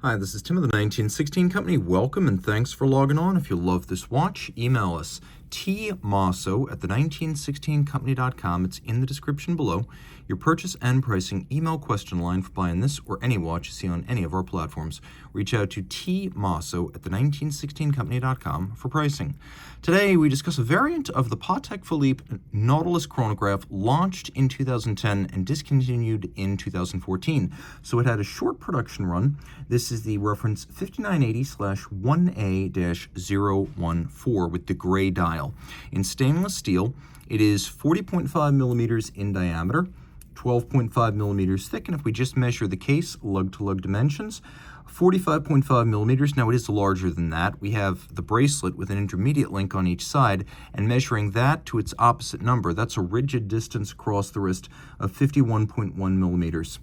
Hi, this is Tim of the 1916 Company. Welcome and thanks for logging on. If you love this watch, email us tmosso@the1916company.com. It's in the description below. Your purchase and pricing email question line for buying this or any watch you see on any of our platforms. Reach out to tmosso@the1916company.com for pricing. Today we discuss a variant of the Patek Philippe Nautilus Chronograph launched in 2010 and discontinued in 2014. So it had a short production run. This is the reference 5980/1A-014 with the gray dial. In stainless steel, it is 40.5 millimeters in diameter, 12.5 millimeters thick, and if we just measure the case, lug-to-lug dimensions, 45.5 millimeters. Now it is larger than that. We have the bracelet with an intermediate link on each side, and measuring that to its opposite number, that's a rigid distance across the wrist of 51.1 millimeters.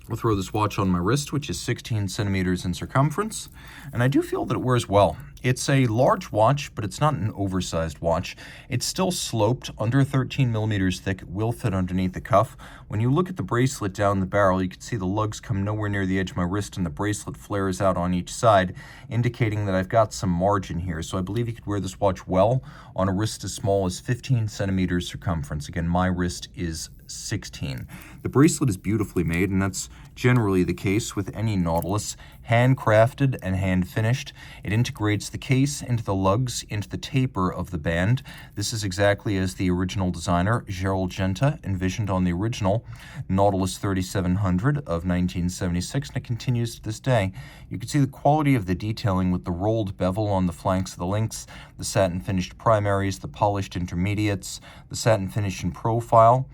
We'll throw this watch on my wrist, which is 16 centimeters in circumference, and I do feel that it wears well. It's a large watch, but it's not an oversized watch. It's still sloped, under 13 millimeters thick. It will fit underneath the cuff. When you look at the bracelet down the barrel, you can see the lugs come nowhere near the edge of my wrist, and the bracelet flares out on each side, indicating that I've got some margin here. So I believe you could wear this watch well on a wrist as small as 15 centimeters circumference. Again, my wrist is 16. The bracelet is beautifully made, and that's generally the case with any Nautilus. Handcrafted and hand-finished. It integrates the case into the lugs, into the taper of the band. This is exactly as the original designer, Gerald Genta, envisioned on the original Nautilus 3700 of 1976, and it continues to this day. You can see the quality of the detailing with the rolled bevel on the flanks of the links, the satin-finished primaries, the polished intermediates, the satin finish in profile.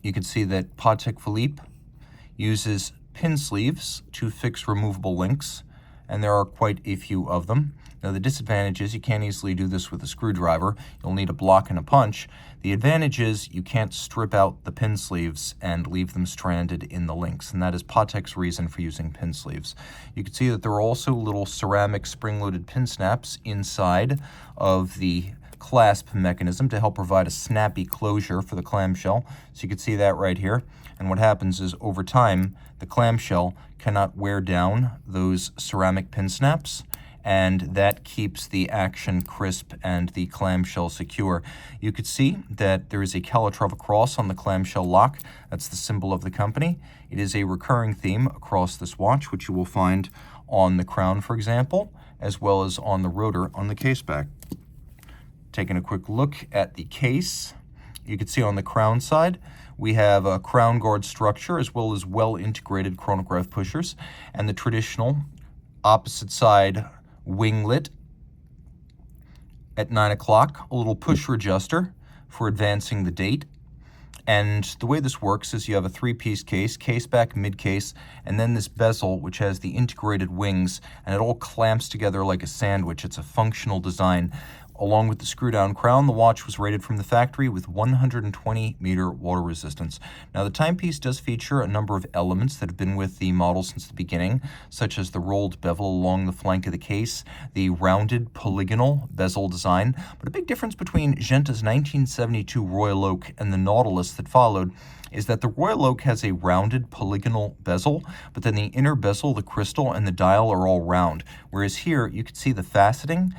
You can see that Patek Philippe uses pin sleeves to fix removable links, and there are quite a few of them. Now the disadvantage is you can't easily do this with a screwdriver. You'll need a block and a punch. The advantage is you can't strip out the pin sleeves and leave them stranded in the links, and that is Patek's reason for using pin sleeves. You can see that there are also little ceramic spring-loaded pin snaps inside of the clasp mechanism to help provide a snappy closure for the clamshell. So you can see that right here. And what happens is over time, the clamshell cannot wear down those ceramic pin snaps, and that keeps the action crisp and the clamshell secure. You could see that there is a Calatrava cross on the clamshell lock. That's the symbol of the company. It is a recurring theme across this watch, which you will find on the crown, for example, as well as on the rotor on the case back. Taking a quick look at the case, you can see on the crown side, we have a crown guard structure as well as well-integrated chronograph pushers, and the traditional opposite side winglet at 9 o'clock, a little pusher adjuster for advancing the date. And the way this works is you have a three-piece case, case back, mid-case, and then this bezel, which has the integrated wings, and it all clamps together like a sandwich. It's a functional design. Along with the screw-down crown, the watch was rated from the factory with 120-meter water resistance. Now, the timepiece does feature a number of elements that have been with the model since the beginning, such as the rolled bevel along the flank of the case, the rounded polygonal bezel design. But a big difference between Genta's 1972 Royal Oak and the Nautilus that followed is that the Royal Oak has a rounded polygonal bezel, but then the inner bezel, the crystal, and the dial are all round. Whereas here, you can see the faceting,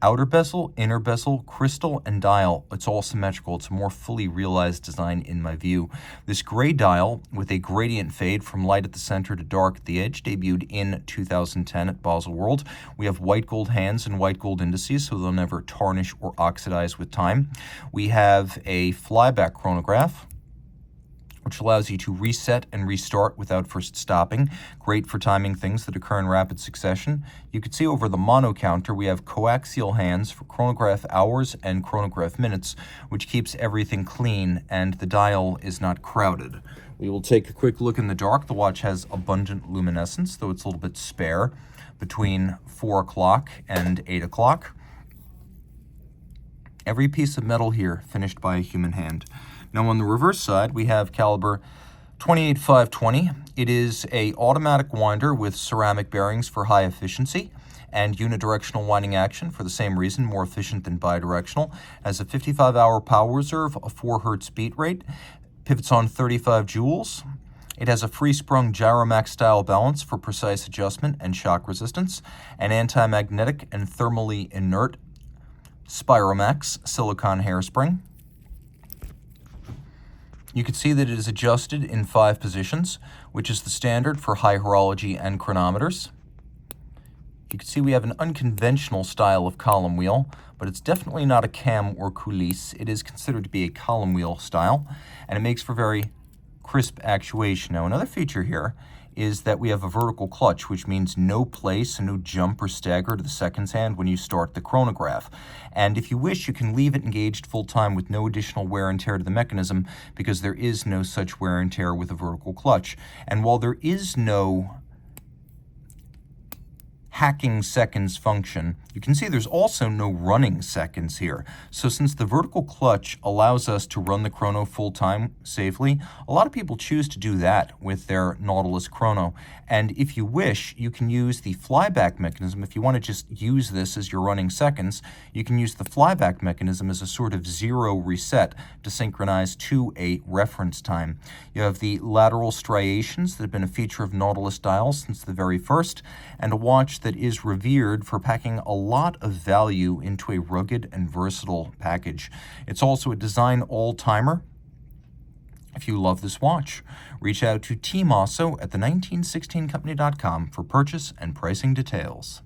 outer bezel, inner bezel, crystal, and dial. It's all symmetrical. It's a more fully realized design in my view. This gray dial with a gradient fade from light at the center to dark at the edge debuted in 2010 at Basel World. We have white gold hands and white gold indices, so they'll never tarnish or oxidize with time. We have a flyback chronograph, which allows you to reset and restart without first stopping. Great for timing things that occur in rapid succession. You can see over the mono counter, we have coaxial hands for chronograph hours and chronograph minutes, which keeps everything clean and the dial is not crowded. We will take a quick look in the dark. The watch has abundant luminescence, though it's a little bit spare between 4 o'clock and 8 o'clock. Every piece of metal here finished by a human hand. Now on the reverse side, we have caliber 28520. It is a automatic winder with ceramic bearings for high efficiency and unidirectional winding action for the same reason, more efficient than bidirectional. Has a 55-hour power reserve, a 4 hertz beat rate, pivots on 35 joules, It has a free-sprung Gyromax-style balance for precise adjustment and shock resistance, an anti-magnetic and thermally inert Spiromax silicone hairspring. You can see that it is adjusted in 5 positions, which is the standard for high horology and chronometers. You can see we have an unconventional style of column wheel, but it's definitely not a cam or coulisse. It is considered to be a column wheel style, and it makes for very crisp actuation. Now, another feature here is that we have a vertical clutch, which means no place and no jump or stagger to the seconds hand when you start the chronograph. And if you wish, you can leave it engaged full time with no additional wear and tear to the mechanism, because there is no such wear and tear with a vertical clutch. And while there is no hacking seconds function, you can see there's also no running seconds here. So since the vertical clutch allows us to run the chrono full time safely, a lot of people choose to do that with their Nautilus chrono. And if you wish, you can use the flyback mechanism. If you want to just use this as your running seconds, you can use the flyback mechanism as a sort of zero reset to synchronize to a reference time. You have the lateral striations that have been a feature of Nautilus dials since the very first, and a watch that is revered for packing a lot of value into a rugged and versatile package. It's also a design all-timer. If you love this watch, reach out to Team Mosso at the 1916company.com for purchase and pricing details.